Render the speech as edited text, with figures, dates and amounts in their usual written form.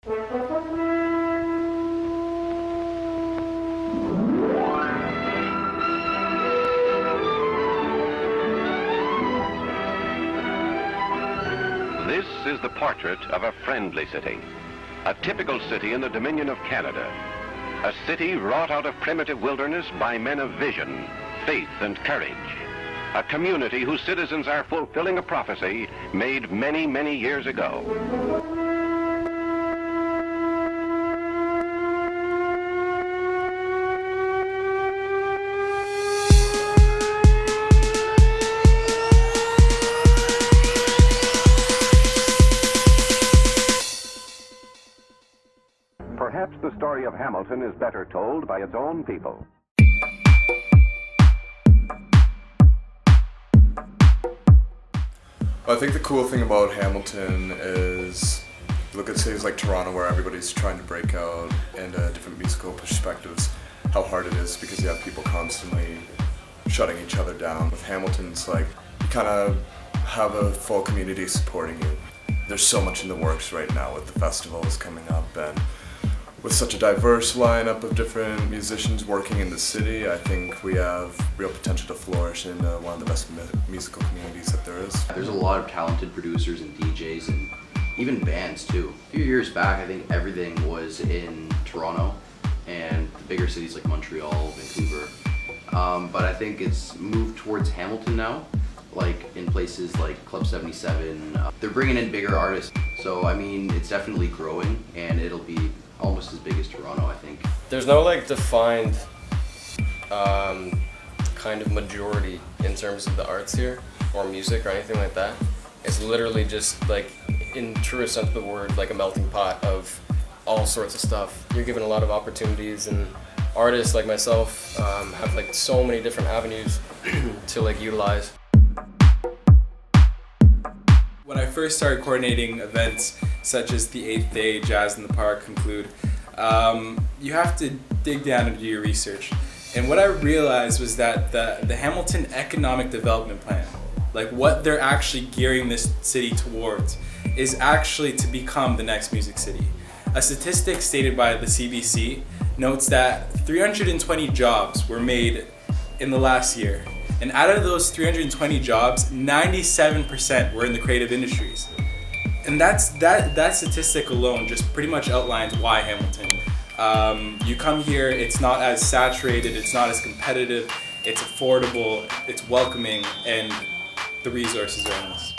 This is the portrait of a friendly city, a typical city in the Dominion of Canada, a city wrought out of primitive wilderness by men of vision, faith, and courage, a community whose citizens are fulfilling a prophecy made many, many years ago. Perhaps the story of Hamilton is better told by its own people. I think the cool thing about Hamilton is, look at cities like Toronto where everybody's trying to break out into different musical perspectives, how hard it is because you have people constantly shutting each other down. With Hamilton, it's like you kind of have a full community supporting you. There's so much in the works right now with the festivals coming up, and with such a diverse lineup of different musicians working in the city, I think we have real potential to flourish in one of the best musical communities that there is. There's a lot of talented producers and DJs and even bands too. A few years back, I think everything was in Toronto and the bigger cities like Montreal, Vancouver. But I think it's moved towards Hamilton now, like in places like Club 77. They're bringing in bigger artists. So I mean, it's definitely growing and it'll be almost as big as Toronto, I think. There's no like defined kind of majority in terms of the arts here or music or anything like that. It's literally just like, in truest sense of the word, like a melting pot of all sorts of stuff. You're given a lot of opportunities, and artists like myself have like so many different avenues to like utilize. When I first started coordinating events such as the 8th Day, Jazz in the Park, Conclude, you have to dig down and do your research. And what I realized was that the Hamilton Economic Development Plan, like what they're actually gearing this city towards, is actually to become the next music city. A statistic stated by the CBC notes that 320 jobs were made in the last year. And out of those 320 jobs, 97% were in the creative industries. And that statistic alone just pretty much outlines why Hamilton. You come here, it's not as saturated, it's not as competitive, it's affordable, it's welcoming, and the resources are endless.